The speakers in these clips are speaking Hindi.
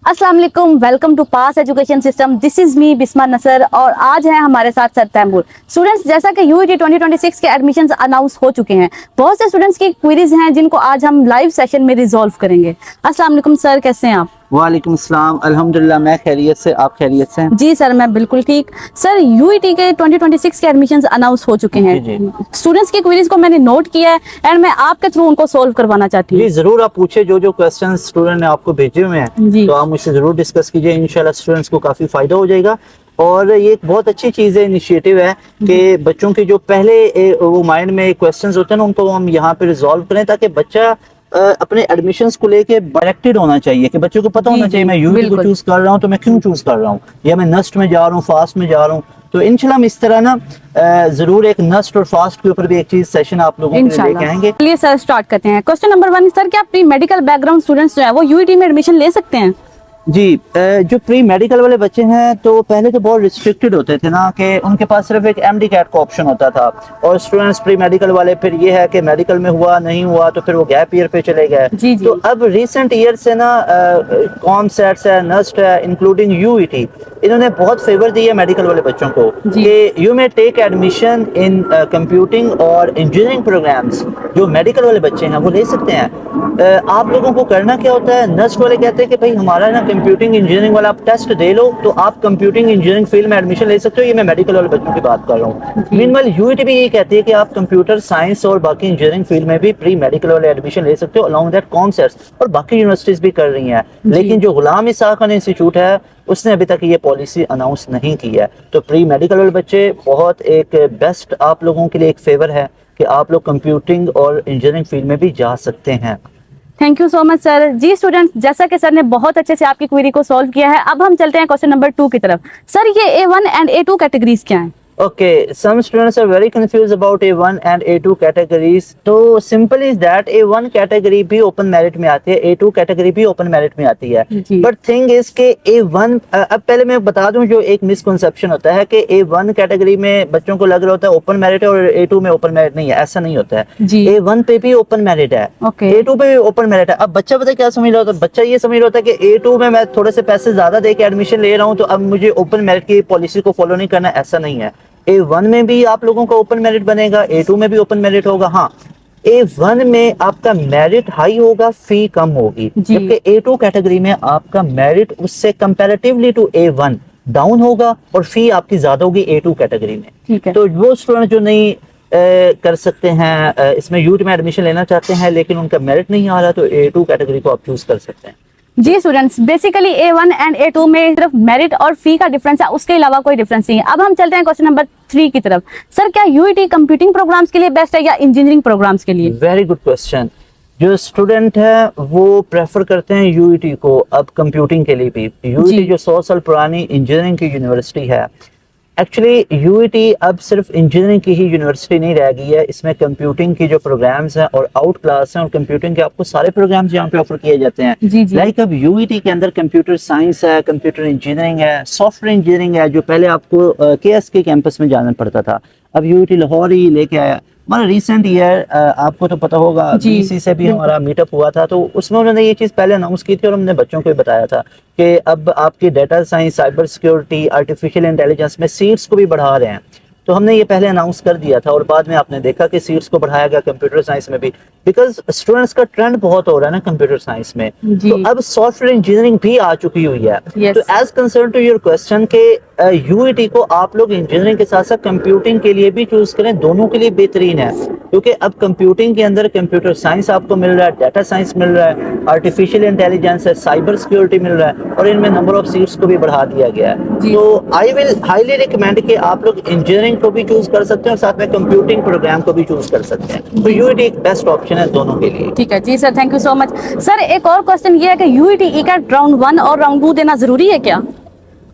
अस्सलाम वालेकुम, welcome to pass education system. This is me Bisma Nasar और आज है हमारे साथ सर तैमूर। स्टूडेंट्स, जैसा कि यूईटी 2026 के एडमिशंस अनाउंस हो चुके हैं, बहुत से स्टूडेंट्स की क्वेरीज हैं जिनको आज हम लाइव सेशन में रिजॉल्व करेंगे। अस्सलाम वालेकुम सर, कैसे हैं आप? वालेकुम सलाम, अल्हम्दुलिल्लाह मैं खैरियत से। आप खैरियत से हैं? जी सर, मैं बिल्कुल ठीक। सर, यूईटी के 2026 के एडमिशंस अनाउंस हो चुके हैं। जी। स्टूडेंट्स की क्वेरीज को मैंने नोट किया है एंड मैं आपके थ्रू उनको सोल्व करवाना चाहती हूँ। जी जरूर, आप पूछे जो क्वेश्चन स्टूडेंट ने आपको भेजे हुए हैं जी। तो आप मुझसे जरूर डिस्कस कीजिए। इंशाल्लाह स्टूडेंट्स को काफी फायदा हो जाएगा। और ये एक बहुत अच्छी चीज है, इनिशिएटिव है कि बच्चों के जो पहले वो माइंड में क्वेश्चंस होते हैं ना, उनको हम यहाँ पे रिजॉल्व करें ताकि बच्चा अपने एडमिशंस को लेके डायरेक्टेड होना चाहिए कि बच्चों को पता होना चाहिए मैं यूटी को चूज कर रहा हूँ तो मैं क्यों चूज कर रहा हूँ, या मैं नस्ट में जा रहा हूँ, फास्ट में जा रहा हूँ। तो इंशाल्लाह हम इस तरह ना जरूर एक नस्ट और फास्ट के ऊपर भी एक चीज सेशन आप लोगों के लिए लेके आएंगे। चलिए सर, स्टार्ट करते हैं। क्वेश्चन नंबर 1 सर, क्या प्री मेडिकल बैकग्राउंड स्टूडेंट्स जो है वो यूईटी में एडमिशन ले सकते हैं? जी, जो प्री मेडिकल वाले बच्चे हैं तो पहले तो बहुत रिस्ट्रिक्टेड होते थे ना कि उनके पास सिर्फ एक एमडी कैट का ऑप्शन होता था। और स्टूडेंट्स प्री मेडिकल वाले फिर ये है कि मेडिकल में हुआ नहीं हुआ तो फिर वो गैप ईयर पे चले गए। तो अब रिसेंट ईयर से ना कॉम सेट्स है, नस्ट है, इंक्लूडिंग यूईटी, इन्होंने बहुत फेवर दी है मेडिकल वाले बच्चों को कि you may take admission in computing और इंजीनियरिंग प्रोग्राम्स। जो मेडिकल वाले बच्चे हैं वो ले सकते हैं। आप लोगों को करना क्या होता है, नस्ट वाले कहते हैं कि भाई हमारा ना कंप्यूटिंग इंजीनियरिंग वाला आप टेस्ट दे लो तो आप कंप्यूटिंग इंजीनियरिंग फील्ड में एडमिशन ले सकते हो। ये मैं मेडिकल वाले बच्चों की बात कर रहा हूँ। मीनवाइल यूईटी भी ये कहती है कि आप कंप्यूटर साइंस और बाकी इंजीनियरिंग फील्ड में भी प्री मेडिकल वाले एडमिशन ले सकते हो अलॉन्ग दैट कॉन्सेप्ट्स, और बाकी यूनिवर्सिटीज भी कर रही हैं। लेकिन जो गुलाम इसाक खान इंस्टीट्यूट है उसने अभी तक ये पॉलिसी अनाउंस नहीं की है। तो प्री मेडिकल वाले बच्चे बहुत एक बेस्ट आप लोगों के लिए एक फेवर है कि आप लोग कंप्यूटिंग और इंजीनियरिंग फील्ड में भी जा सकते हैं। Thank you so much sir. जी स्टूडेंट्स, जैसा कि सर ने बहुत अच्छे से आपकी क्वेरी को सॉल्व किया है, अब हम चलते हैं क्वेश्चन नंबर 2 की तरफ। सर, ये A1 एंड A2 कैटेगरीज क्या हैं? Okay, some students are very confused about A1 and A2 categories. तो simple is that A1 category भी open merit में आती है, A2 category भी open merit में आती है। But thing is कि A1 अब पहले मैं बता दूं जो एक misconception होता है कि A1 category में बच्चों को लग रहा होता है open merit है और A2 में open merit नहीं है। ऐसा नहीं होता है। A1 पे भी open merit है, A2 पे भी open merit है। अब बच्चा पता क्या समझ रहा होता है, बच्चा ये समझ रहा होता है कि A2 में मैं थोड़े से पैसे ज्यादा दे के एडमिशन ले रहा हूँ तो अब मुझे open merit की पॉलिसी को फॉलो नहीं करना। ऐसा नहीं है। A1 में भी आप लोगों का ओपन मेरिट बनेगा, A2 में भी ओपन मेरिट होगा। हाँ, A1 में आपका मेरिट हाई होगा, फी कम होगी, जबकि A2 कैटेगरी में आपका मेरिट उससे कंपैरेटिवली टू A1 डाउन होगा और फी आपकी ज्यादा होगी A2 कैटेगरी में। तो वो स्टूडेंट जो नहीं कर सकते हैं इसमें यूट में एडमिशन लेना चाहते हैं लेकिन उनका मेरिट नहीं आ रहा तो A2 कैटेगरी को आप चूज कर सकते हैं। जी students, basically A1 and A2 में सिर्फ मेरिट और फी का डिफरेंस है, उसके अलावा कोई डिफरेंस नहीं है। अब हम चलते हैं क्वेश्चन नंबर 3 की तरफ। सर, क्या यूईटी कंप्यूटिंग प्रोग्राम्स के लिए बेस्ट है या इंजीनियरिंग प्रोग्राम्स के लिए? Very good question. जो स्टूडेंट है वो प्रेफर करते हैं यूईटी को अब कंप्यूटिंग के लिए भी। यूईटी जो 100 साल पुरानी इंजीनियरिंग की यूनिवर्सिटी है, एक्चुअली यूईटी अब सिर्फ इंजीनियरिंग की ही यूनिवर्सिटी नहीं रह गई है, इसमें कंप्यूटिंग की जो प्रोग्राम्स हैं और आउट क्लास हैं और कंप्यूटिंग के आपको सारे प्रोग्राम्स यहाँ पे ऑफर किए जाते हैं। लाइक अब यूईटी के अंदर कंप्यूटर साइंस है, कंप्यूटर इंजीनियरिंग है, सॉफ्टवेयर इंजीनियरिंग है, जो पहले आपको केएसके कैंपस में जाना पड़ता था, अब यूईटी लाहौर ही लेके आया। हमारा रिसेंट ईयर आपको तो पता होगा बीसी से भी हमारा मीटअप हुआ था, तो उसमें उन्होंने ये चीज़ पहले अनाउंस की थी और हमने बच्चों को भी बताया था कि अब आपकी data science, cyber security, artificial intelligence में सीट्स को भी बढ़ा रहे हैं। तो हमने ये पहले अनाउंस कर दिया था और बाद में आपने देखा कि सीट्स को बढ़ाया गया कंप्यूटर साइंस में भी, बिकॉज स्टूडेंट्स का ट्रेंड बहुत हो रहा है ना कंप्यूटर साइंस में। तो अब सॉफ्टवेयर इंजीनियरिंग भी आ चुकी हुई है। तो as concern to your question के यूईटी को आप लोग इंजीनियरिंग के साथ साथ कंप्यूटिंग के लिए भी चूज करें, दोनों के लिए बेहतरीन है। क्योंकि अब कंप्यूटिंग के अंदर कंप्यूटर साइंस आपको मिल रहा है, डाटा साइंस मिल रहा है, आर्टिफिशियल इंटेलिजेंस है, साइबर सिक्योरिटी मिल रहा है और इनमें नंबर ऑफ सीट्स को भी बढ़ा दिया गया है। तो आई विल हाईली रिकमेंड कि आप लोग इंजीनियरिंग को भी चूज कर सकते हैं और साथ में कंप्यूटिंग प्रोग्राम को भी चूज कर सकते हैं। तो यूईटी एक बेस्ट ऑप्शन है दोनों के लिए। ठीक है जी sir, thank you so much. Sir, एक और क्वेश्चन ये है कि यूईटी ईकैट राउंड 1 और राउंड 2 देना जरूरी है क्या?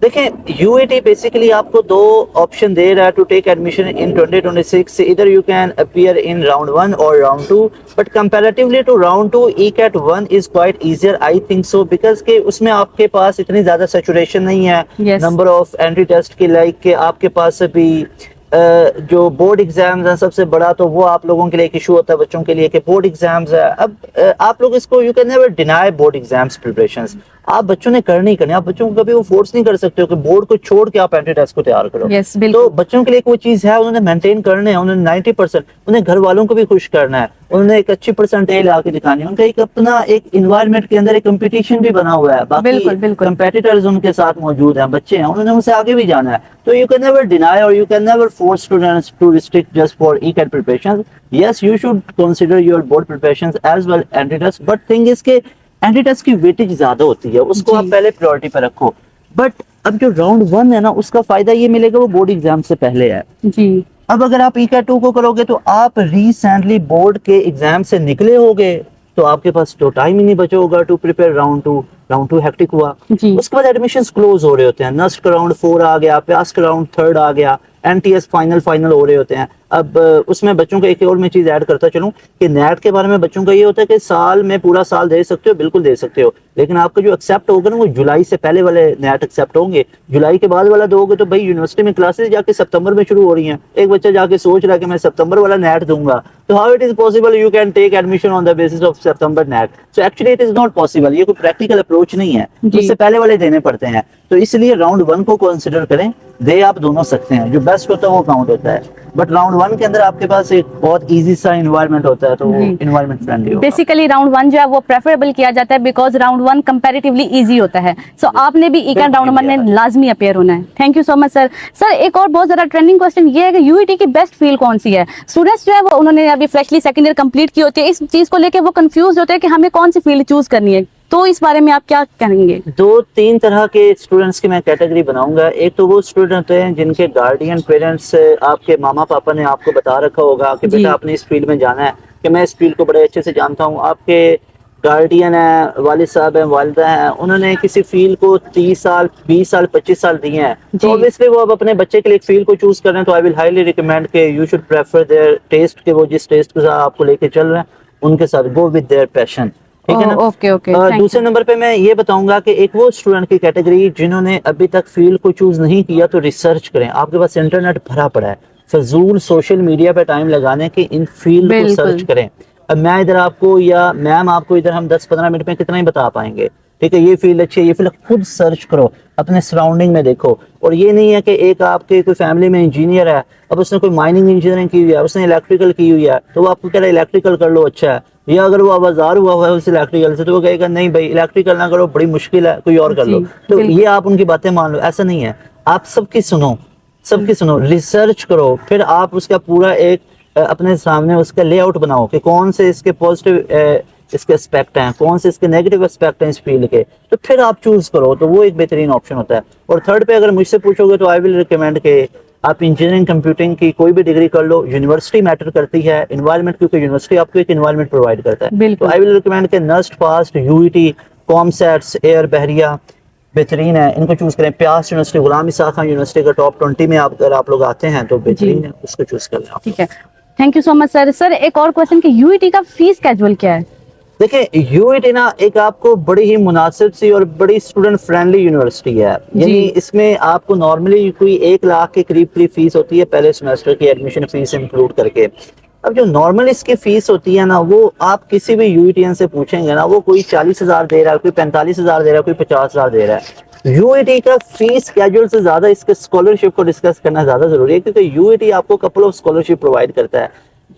देखें, यूईटी बेसिकली आपको दो ऑप्शन दे रहा है टू टेक एडमिशन इन 2026। इधर you can appear in round 1 और round 2, but comparatively to round 2 ECAT 1 is quite easier, I think so, because के उसमें आपके पास इतनी ज्यादा सैचुरेशन नहीं है नंबर ऑफ एंट्री टेस्ट की, लाइक के आपके पास अभी जो बोर्ड एग्जाम्स हैं सबसे बड़ा तो वो आप लोगों के लिए एक इशू होता है बच्चों के लिए कि बोर्ड एग्जाम्स है। अब आप लोग इसको you can never deny board exams preparations. आप बच्चों ने करनी करनी, आप बच्चों को कभी वो फोर्स नहीं कर सकते हो कि बोर्ड को छोड़ के आप एंट्री टेस्ट को तैयार करो। Yes, बिल्कुल। तो बच्चों के लिए कोई चीज है उन्होंने मेंटेन करने हैं, उन्होंने 90%, उन्हें घर वालों को भी खुश करना है, उन्हें एक अच्छी परसेंटेज ला के दिखानी है, उनका एक अपना एक इन्वायरमेंट के अंदर एक कंपटीशन भी बना हुआ है, बिल्कुल, बाकी बिल्कुल। कंपेटिटर्स उनके साथ मौजूद हैं, बच्चे हैं, उन्होंने उनसे आगे भी जाना है। तो यू कैन नेवर डिनाई और you can never force students to restrict just for ECAT preparation. Yes, you should consider your board preparation as well entry test, but thing is के एंट्री टेस्ट की वेटेज ज्यादा होती है, उसको आप पहले प्रायोरिटी पर रखो। बट अब जो राउंड 1 है ना, उसका फायदा ये मिलेगा वो बोर्ड एग्जाम से पहले है जी। अब अगर आप ECAT 2 को करोगे तो आप रिसेंटली बोर्ड के एग्जाम से निकले होगे, तो आपके पास तो टाइम ही नहीं बचा होगा to prepare round 2। Round 2 hectic हुआ, जी। उसके बाद एडमिशंस क्लोज हो रहे होते हैं, नस्ट का राउंड 4 आ गया, प्यास का राउंड 3 आ गया, NTS फाइनल हो रहे होते हैं। अब उसमें बच्चों को एक और मैं चीज ऐड करता चलूं कि नेट के बारे में बच्चों का ये होता है कि साल में पूरा साल दे सकते हो, बिल्कुल दे सकते हो, लेकिन आपका जो एक्सेप्ट होगा ना वो जुलाई से पहले वाले नेट एक्सेप्ट होंगे। जुलाई के बाद वाला दोगे तो भाई यूनिवर्सिटी में क्लासेस जाके सितंबर में शुरू हो रही हैं, एक बच्चा जाके सोच रहा है कि मैं सितंबर वाला नेट दूंगा, तो how it is possible you can take admission on the basis of सितंबर NET? So actually it is not possible, ये कोई प्रैक्टिकल अप्रोच नहीं है, उससे पहले वाले देने पड़ते हैं। तो इसलिए राउंड 1 को कंसिडर करें, दे आप दोनों सकते हैं, जो बेस्ट होता है वो काउंट होता है। बट राउंड 1 के अंदर आपके पास एक बहुत इजी सा एनवायरनमेंट होता है, तो वो एनवायरनमेंट फ्रेंडली होगा। बेसिकली राउंड 1 जो है वो प्रेफरेबल किया जाता है बिकॉज राउंड 1 कंपैरेटिवली इजी होता है। सो आपने भी ECAT राउंड 1 में लाजमी अपेयर होना है। Thank you so much sir. Sir एक और बहुत ज्यादा ट्रेंडिंग क्वेश्चन ये है कि UET की बेस्ट फील्ड कौन सी है? स्टूडेंट्स जो है वो उन्होंने अभी फ्रेशली सेकंड ईयर कंप्लीट की होती है, इस चीज को लेकर वो कंफ्यूज होते हैं कि हमें कौन सी फील्ड चूज करनी है, तो इस बारे में आप क्या कहेंगे? 2-3 तरह के स्टूडेंट्स की मैं कैटेगरी बनाऊंगा। एक तो वो स्टूडेंट होते हैं जिनके गार्डियन पेरेंट्स, आपके मामा पापा ने आपको बता रखा होगा कि बेटा आपने इस फील्ड में जाना है, कि मैं इस फील्ड को बड़े अच्छे से जानता हूँ। आपके गार्डियन है, वालिद साहब हैं, वालिदा हैं, उन्होंने किसी फील्ड को 30 साल 20 साल 25 साल दिए हैं, तो ऑब्वियसली वो अब अपने बच्चे के लिए एक फील्ड को चूज कर रहे हैं, तो आई विल हाईली रिकमेंड के you should prefer their test, के वो जिस टेस्ट के साथ आपको लेके चल रहे हैं उनके साथ गो विद देयर पैशन। ठीक है ना? Okay okay. दूसरे नंबर पे मैं ये बताऊंगा कि एक वो स्टूडेंट की कैटेगरी जिन्होंने अभी तक फील्ड को चूज नहीं किया, तो रिसर्च करें। आपके पास इंटरनेट भरा पड़ा है, फजूल सोशल मीडिया पे टाइम लगाने के इन फील्ड को सर्च करें। अब मैं इधर आपको या मैम आपको इधर हम 10-15 मिनट में कितना ही बता पाएंगे, ठीक है? ये फील्ड अच्छी है, ये फील्ड खुद सर्च करो, अपने सराउंडिंग में देखो। और ये नहीं है कि एक आपके कोई फैमिली में इंजीनियर है, अब उसने कोई माइनिंग इंजीनियरिंग की हुई है, उसने इलेक्ट्रिकल की हुई है, तो वो आपको कह रहा है इलेक्ट्रिकल कर लो, अच्छा है। या अगर वो आवाजार हुआ है उस इलेक्ट्रिकल से, तो वो कहेगा नहीं भाई इलेक्ट्रिकल ना करो, बड़ी मुश्किल है, कोई और कर लो। तो ये आप उनकी बातें मान लो, ऐसा नहीं है। आप सबकी सुनो, रिसर्च करो, फिर आप उसका पूरा एक अपने सामने उसका लेआउट बनाओ कि कौन से इसके पॉजिटिव इसके एस्पेक्ट हैं, कौन से इसके नेगेटिव एस्पेक्ट हैं इस फील्ड के, तो फिर आप चूज करो, तो वो एक बेहतरीन ऑप्शन होता है। और थर्ड पे अगर मुझसे पूछोगे तो आई विल रिकमेंड के आप इंजीनियरिंग कंप्यूटिंग की कोई भी डिग्री कर लो। यूनिवर्सिटी मैटर करती है, एनवायरनमेंट, क्योंकि यूनिवर्सिटी आपको एक एनवायरनमेंट प्रोवाइड करता है। तो आई विल रिकमेंड के NUST, FAST, UET, COMSATS, Air, Bahria बेहतरीन है, इनको चूज करें। PIEAS university, Ghulam Ishaq Khan university का टॉप 20 में अगर आप लोग आते हैं तो बेहतरीन है, उसको चूज कर लें। ठीक है, thank you so much sir. Sir एक और क्वेश्चन कि UET का फीस कैजुअल क्या है? देखिए UET ना एक आपको बड़ी ही मुनासिब सी और बड़ी स्टूडेंट फ्रेंडली यूनिवर्सिटी है। यानी इसमें आपको नॉर्मली कोई 1 लाख के करीब फीस होती है पहले सेमेस्टर की, एडमिशन फीस इंक्लूड करके। अब जो नॉर्मल इसकी फीस होती है ना, वो आप किसी भी UETian से पूछेंगे ना, वो कोई 40,000 दे रहा है, कोई 45,000 दे रहा है, कोई 50,000 दे रहा है। UET का फीस कैजुअल से ज्यादा इसके स्कॉलरशिप को डिस्कस करना ज्यादा जरूरी है, क्योंकि UET आपको कपल ऑफ स्कॉलरशिप प्रोवाइड करता है,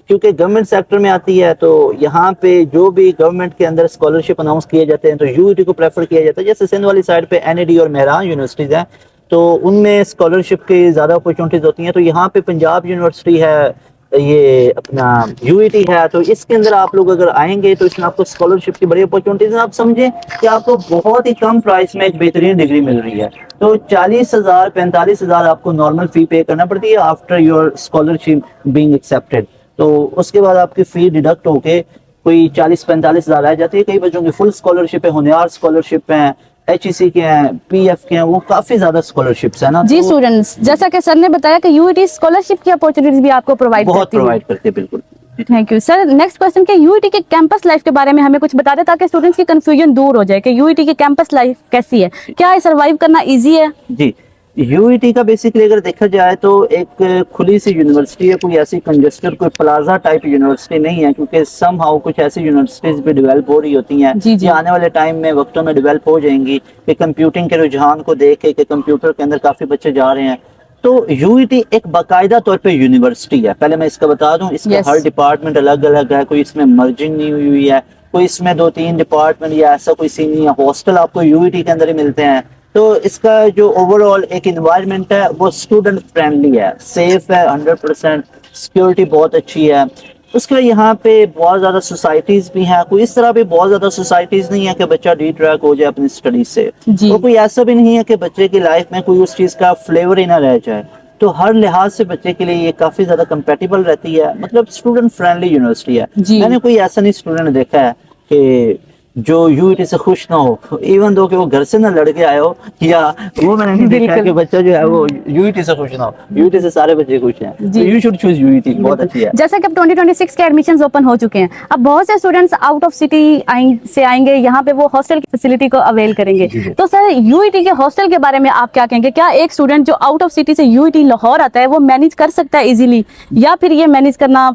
क्योंकि गवर्नमेंट सेक्टर में आती है। तो यहाँ पे जो भी गवर्नमेंट के अंदर स्कॉलरशिप अनाउंस किए जाते हैं तो UET को प्रेफर किया जाता है। जैसे सिंध वाली साइड पे NAD और मेहरान यूनिवर्सिटीज हैं, तो उनमें स्कॉलरशिप की ज्यादा अपॉर्चुनिटीज होती हैं। तो यहाँ पे पंजाब यूनिवर्सिटी है, ये अपना UET है, तो इसके अंदर आप लोग अगर आएंगे तो इसमें आपको स्कॉलरशिप की बड़ी अपॉर्चुनिटीज है। आप समझें कि आपको बहुत ही कम प्राइस में एक बेहतरीन डिग्री मिल रही है। तो 40,000 45,000 आपको नॉर्मल फी पे करना पड़ती है after your scholarship being accepted. तो उसके बाद आपकी फी डिडक्ट होके कोई 40-45,000 रह जाती है। कई बच्चों की फुल स्कॉलरशिप है, होनियार स्कॉलरशिप है, HEC के हैं, PF के हैं, वो काफी ज्यादा स्कॉलरशिप्स है ना। जी तो स्टूडेंट्स, जैसा कि सर ने बताया कि UET स्कॉलरशिप की अपॉर्चुनिटीज भी आपको प्रोवाइड बहुत करती है। प्रोवाइड करती है, बिल्कुल। Thank you sir. Next question के UET के कैंपस लाइफ के बारे में हमें कुछ बता दें ताकि स्टूडेंट्स की कंफ्यूजन दूर हो जाए कि UET की कैंपस लाइफ कैसी है, क्या है, सर्वाइव करना इजी है? जी यूईटी का बेसिकली अगर देखा जाए तो एक खुली सी यूनिवर्सिटी है, कोई ऐसी कंजस्टेड कोई प्लाजा टाइप यूनिवर्सिटी नहीं है, क्योंकि समहाउ कुछ ऐसी यूनिवर्सिटीज भी डेवलप हो रही होती हैं जी, जी। जो आने वाले टाइम में वक्तों में डेवलप हो जाएंगी, कि कंप्यूटिंग के रुझान को देख के कि कंप्यूटर के अंदर काफी बच्चे जा रहे हैं। तो यूईटी एक बाकायदा तौर पे यूनिवर्सिटी है। पहले मैं इसका बता दूं, इसका Yes. हर डिपार्टमेंट अलग अलग है, कोई इसमें मर्जिंग नहीं हुई है, कोई इसमें 2-3 डिपार्टमेंट या ऐसा कोई सीन नहीं है। हॉस्टल आपको यूईटी के अंदर ही मिलते हैं। तो इसका जो ओवरऑल एक इन्वायरमेंट है वो स्टूडेंट फ्रेंडली है, सेफ है 100%, सिक्योरिटी बहुत अच्छी है। उसके बाद यहाँ पे बहुत ज्यादा सोसाइटीज भी हैं, कोई इस तरह भी बहुत ज्यादा सोसाइटीज नहीं है कि बच्चा डिट्रैक हो जाए अपनी स्टडी से। जी। तो कोई ऐसा भी नहीं है कि बच्चे की लाइफ में कोई उस चीज का फ्लेवर ही ना रह जाए। तो हर लिहाज से बच्चे के लिए ये काफी ज्यादा कंपेटेबल रहती है, मतलब स्टूडेंट फ्रेंडली यूनिवर्सिटी है। जी। मैंने कोई ऐसा नहीं स्टूडेंट देखा है कि जो यूईटी से खुश ना हो, इवन दो कि वो घर से ना लड़के आए हो, या वो मैंने नहीं देखा है कि बच्चा जो है वो यूईटी से खुश ना हो। यूईटी से सारे बच्चे खुश हैं, तो यू शुड चूज यूईटी, बहुत अच्छी है। जैसा कि अब 2026 के एडमिशंस ओपन हो चुके हैं, अब बहुत से स्टूडेंट्स आउट ऑफ सिटी से आएंगे, यहाँ पे वो हॉस्टल की फैसिलिटी को अवेल करेंगे। जी, जी। तो सर यूईटी के हॉस्टल के बारे में आप क्या कहेंगे? क्या एक स्टूडेंट जो आउट ऑफ सिटी से यूईटी लाहौर आता है वो मैनेज कर सकता है इजीली, या फिर ये मैनेज करना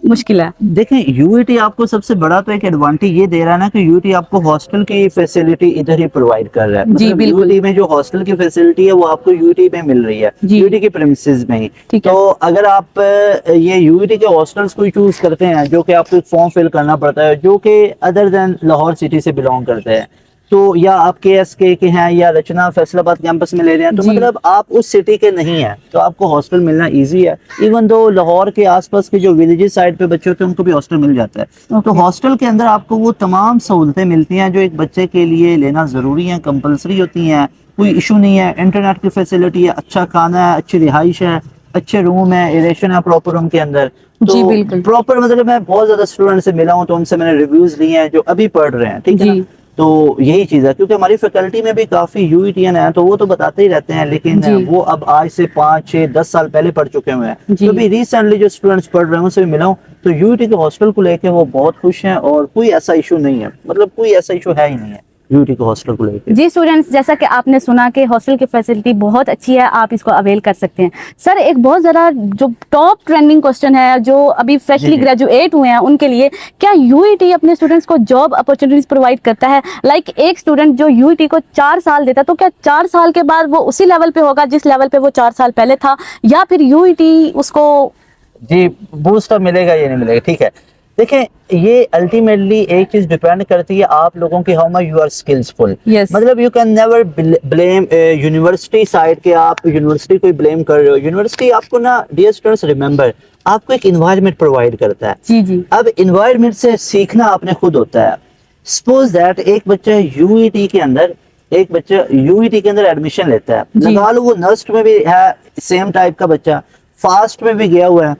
मुश्किल है? देखें, यूईटी आपको सबसे बड़ा तो एक एडवांटेज ये दे रहा है ना कि यूईटी आपको हॉस्टल की फैसिलिटी इधर ही प्रोवाइड कर रहा है। जी, मतलब बिल्कुल। यूईटी में जो हॉस्टल की फैसिलिटी है वो आपको यूईटी में मिल रही है, जी। यूईटी के प्रेमिसेस में ही। ठीक है। तो अगर आप ये यूईटी के हॉस्टल्स को चूज करते हैं, जो कि आपको एक फॉर्म फिल करना पड़ता है, जो कि अदर देन लाहौर सिटी से बिलोंग करते हैं, तो या आप KSK के हैं या रचना फैसलाबाद कैंपस में ले रहे हैं, तो जी। मतलब आप उस सिटी के नहीं हैं, तो आपको हॉस्टल मिलना इजी है। इवन दो लाहौर के आसपास के जो विलेजेस साइड पे बच्चे होते हैं उनको भी हॉस्टल मिल जाता है। तो हॉस्टल के अंदर आपको वो तमाम सहूलतें मिलती हैं जो एक बच्चे के लिए लेना जरूरी है, कंपलसरी होती हैं। कोई इशू नहीं है, इंटरनेट की फैसिलिटी है, अच्छा खाना है, अच्छी रिहाइश है, अच्छे रूम है, एरेशन है प्रॉपर रूम के अंदर। जी, तो बिल्कुल। प्रॉपर, मतलब मैं बहुत ज्यादा स्टूडेंट से मिला हूँ, तो उनसे मैंने रिव्यूज लिए हैं जो अभी पढ़ रहे हैं, ठीक है जी। ना? तो यही चीज है, क्योंकि हमारी फैकल्टी में भी काफी यूईटीएन है, तो वो तो बताते ही रहते हैं, लेकिन जी। वो अब आज से 5-6-10 साल पहले पढ़ चुके हुए हैं। जी। तो अभी रिसेंटली जो स्टूडेंट्स पढ़ रहे हैं उनसे भी मिला हूं, तो यूईटी के हॉस्टल को लेके वो बहुत खुश हैं और कोई ऐसा इशू नहीं है, मतलब कोई ऐसा इशू है ही नहीं है यूईटी के हॉस्टल को लेके। जी स्टूडेंट्स, जैसा कि आपने सुना कि हॉस्टल की फैसिलिटी बहुत अच्छी है, आप इसको अवेल कर सकते हैं। सर, एक बहुत ज़्यादा जो टॉप ट्रेंडिंग क्वेश्चन है, जो अभी फ्रेशली जी। ग्रेजुएट हुए हैं उनके लिए, क्या यूईटी अपने स्टूडेंट्स को जॉब अपॉर्चुनिटीज प्रोवाइड करता है? लाइक एक स्टूडेंट जो यूईटी को 4 साल देता, तो क्या 4 साल के बाद वो उसी लेवल पे होगा जिस लेवल पे वो 4 साल पहले था, या फिर यूईटी उसको जी बूस्ट अप मिलेगा या नहीं मिलेगा? ठीक है, देखें, ये अल्टीमेटली एक चीज डिपेंड करती है आप लोगों की, how much you are skillsful. Yes. मतलब you can never blame university side के, आप यूनिवर्सिटी को ब्लेम कर रहे हो। यूनिवर्सिटी आपको ना, डियर स्टूडेंट्स रिमेंबर, आपको एक इन्वायरमेंट प्रोवाइड करता है। जी जी अब इन्वायरमेंट से सीखना आपने खुद होता है। सपोज दैट एक बच्चा यूईटी के अंदर एडमिशन लेता है, जी। लगा लो वो नर्स्ट में भी है, सेम टाइप का बच्चा, फास्ट में भी गया हुआ है,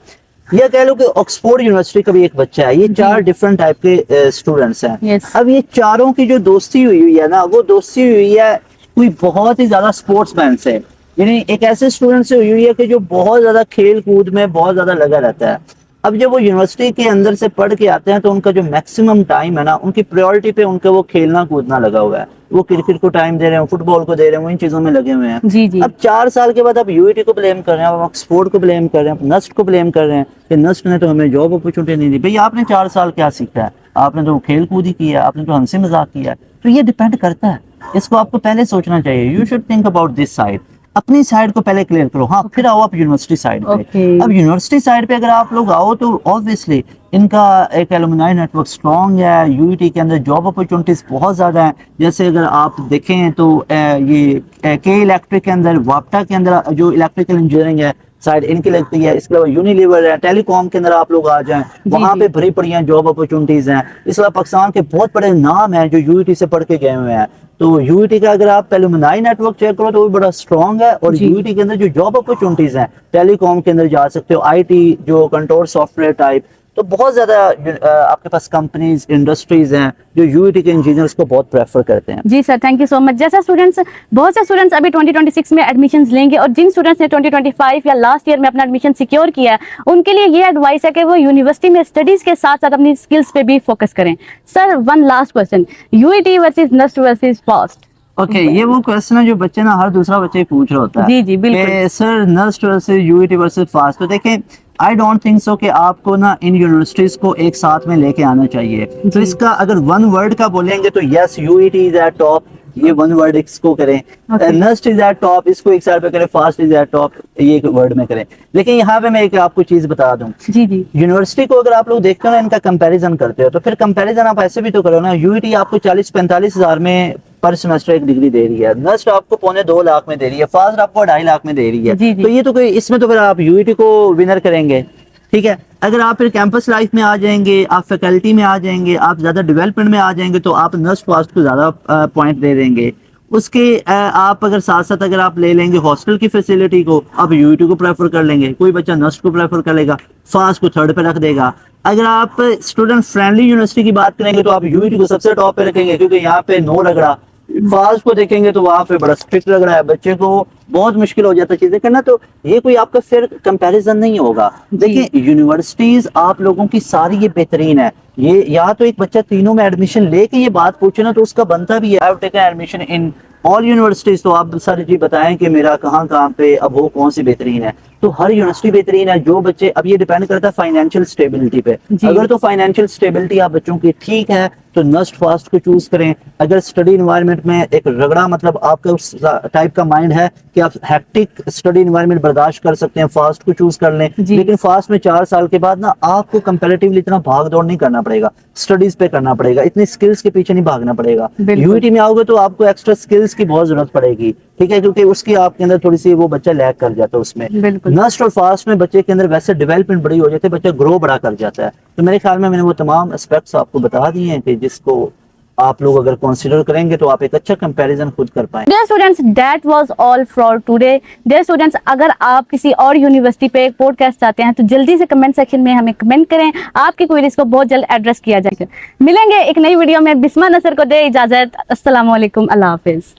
या कह लो कि ऑक्सफोर्ड यूनिवर्सिटी का भी एक बच्चा है। ये 4 डिफरेंट टाइप के स्टूडेंट्स हैं। Yes. अब ये चारों की जो दोस्ती हुई है ना, वो दोस्ती हुई है कोई बहुत ही ज्यादा स्पोर्ट्समैन से, यानी एक ऐसे स्टूडेंट से हुई है कि जो बहुत ज्यादा खेल कूद में बहुत ज्यादा लगा रहता है। अब जब वो यूनिवर्सिटी के अंदर से पढ़ के आते हैं तो उनका जो मैक्सिमम टाइम है ना, उनकी प्रायोरिटी पे उनका वो खेलना कूदना लगा हुआ है। वो क्रिकेट को टाइम दे रहे हैं, फुटबॉल को दे रहे हैं, वो इन चीजों में लगे हुए हैं। जी जी अब 4 साल के बाद आप यूईटी को ब्लेम कर रहे हैं, आप ऑक्सफोर्ड को ब्लेम कर रहे हैं, आप नस्ट को ब्लेम कर रहे हैं कि नस्ट ने तो हमें जॉब अपॉर्चुनिटी नहीं दी। भाई आपने 4 साल क्या सीखा है? आपने तो खेल कूद ही किया, आपने तो हंसी मजाक किया। तो ये डिपेंड करता है, इसको आपको पहले सोचना चाहिए। You should think about this side, अपनी साइड को पहले क्लियर करो, हाँ फिर आओ आप यूनिवर्सिटी साइड पे। Okay. अब यूनिवर्सिटी साइड पे अगर आप लोग आओ तो ऑब्वियसली इनका एक एलुमनाई नेटवर्क स्ट्रॉन्ग है, यूईटी के अंदर जॉब अपॉर्चुनिटीज बहुत ज्यादा है। जैसे अगर आप देखें तो ये के इलेक्ट्रिक के अंदर, वाप्टा के अंदर जो इलेक्ट्रिकल इंजीनियरिंग है साइड इनकी लगती है, इसके अलावा यूनिलीवर है, टेलीकॉम के अंदर आप लोग आ जाएं, वहां जी। पे भरी पड़ी हैं जॉब अपॉर्चुनिटीज हैं। इस अलावा पाकिस्तान के बहुत बड़े नाम हैं जो यूईटी से पढ़ के गए हुए हैं। तो यूईटी का अगर आप एलुमनाई नेटवर्क चेक करो तो वो बड़ा स्ट्रॉन्ग है। और जी। यूईटी के अंदर जो जॉब अपॉर्चुनिटीज हैं, टेलीकॉम के अंदर जा सकते हो, आईटी जो कंट्रोल सॉफ्टवेयर टाइप, तो बहुत ज्यादा आपके पास कंपनीज इंडस्ट्रीज हैं जो यूईटी के इंजीनियर्स को बहुत प्रेफर करते हैं। जी sir, thank you so much. जैसा स्टूडेंट्स, बहुत से स्टूडेंट्स अभी 2026 में एडमिशंस लेंगे, और जिन स्टूडेंट्स ने 2025 या लास्ट ईयर में अपना एडमिशन सिक्योर किया है, उनके लिए ये एडवाइस है कि वो यूनिवर्सिटी में स्टडीज के साथ साथ अपनी स्किल्स पे भी फोकस करें। Sir, one last question, UET versus NUST versus FAST, okay ये वो क्वेश्चन है जो बच्चे ना हर दूसरा बच्चे ही पूछ रहा होता है जी, जी, बिल्कुल। कि sir NUST versus UET versus FAST. तो देखें आई डोंट थिंक सो कि आपको ना इन यूनिवर्सिटीज को एक साथ में लेके आना चाहिए। तो जी। इसका अगर वन वर्ड का बोलेंगे तो yes UET is at top, ये वन वर्ड इसको करें। Okay. NUST is at top, इसको एक साइड पे करें। फास्ट इज एट टॉप, ये एक वर्ड में करें। लेकिन यहाँ पे मैं एक आपको चीज बता दूं, जी जी यूनिवर्सिटी को अगर आप लोग देखते हो ना, इनका कंपैरिजन करते हो, तो फिर कंपैरिजन आप ऐसे भी तो करो ना। यूईटी आपको 40-45 हजार में पर सेमेस्टर एक डिग्री दे रही है, नस्ट आपको 1.25 लाख में दे रही है, फास्ट आपको 2.5 लाख में दे रही है। जी, जी। तो ये तो कोई, इसमें तो फिर आप यूईटी को विनर करेंगे। ठीक है, अगर आप फिर कैंपस लाइफ में आ जाएंगे, आप फैकल्टी में आ जाएंगे, आप ज्यादा डेवलपमेंट में आ जाएंगे, तो आप नस्ट फास्ट को ज्यादा पॉइंट दे देंगे। उसके आप अगर साथ साथ अगर आप ले लेंगे हॉस्टल की फैसिलिटी को, आप यूईटी को प्रेफर कर लेंगे। कोई बच्चा नस्ट को प्रेफर कर लेगा, फास्ट को थर्ड पे रख देगा। अगर आप स्टूडेंट फ्रेंडली यूनिवर्सिटी की बात करेंगे तो आप यूईटी को सबसे टॉप पे रखेंगे, क्योंकि यहाँ पे नो रगड़ा। फास्ट को देखेंगे तो वहां पे बड़ा स्ट्रिक्ट लग रहा है, बच्चे को बहुत मुश्किल हो जाता है चीजें करना। तो ये कोई आपका फिर कंपैरिजन नहीं होगा। देखिए यूनिवर्सिटीज आप लोगों की सारी ये बेहतरीन है। ये या तो एक बच्चा तीनों में एडमिशन लेके ये बात पूछे ना, तो उसका बनता भी है I have taken admission in all universities. तो आप सर जी बताएं कि मेरा कहाँ पे अब वो कौन सी बेहतरीन है। तो हर यूनिवर्सिटी बेहतरीन है। जो बच्चे, अब ये डिपेंड करता है फाइनेंशियल स्टेबिलिटी पे। अगर तो फाइनेंशियल स्टेबिलिटी आप बच्चों की ठीक है तो नस्ट फास्ट को चूज करें। अगर स्टडी इन्वायरमेंट में एक रगड़ा, मतलब आपका उस टाइप का माइंड है कि आप हैक्टिक स्टडी इन्वायरमेंट बर्दाश्त कर सकते हैं, फास्ट को चूज कर लें। लेकिन फास्ट में 4 साल के बाद ना आपको कंपैरेटिवली इतना भाग दौड़ नहीं करना पड़ेगा, स्टडीज पे करना पड़ेगा, इतनी स्किल्स के पीछे नहीं भागना पड़ेगा। यूईटी में आओगे तो आपको एक्स्ट्रा स्किल्स की बहुत जरूरत पड़ेगी। ठीक है, क्योंकि उसकी आपके अंदर थोड़ी सी वो बच्चा लैग कर जाता है उसमें। नस्ट और फास्ट में बच्चे के अंदर वैसे डेवलपमेंट बड़ी हो जाती है, बच्चा ग्रो बड़ा कर जाता है। तो मेरे ख्याल में मैंने वो तमाम एस्पेक्ट्स आपको बता दिए हैं कि जिसको आप लोग अगर कंसीडर करेंगे तो आप एक अच्छा कंपैरिजन खुद कर पाएंगे। Dear students, that was all for today. Dear students, अगर आप किसी और यूनिवर्सिटी पे एक पॉडकास्ट चाहते हैं तो जल्दी से कमेंट सेक्शन में हमें कमेंट करें, आपकी क्वेरीज को बहुत जल्द एड्रेस किया जाएगा। मिलेंगे एक नई वीडियो में। बिस्मा नसर को दे इजाजत। अस्सलाम वालेकुम, अल्लाह हाफिज।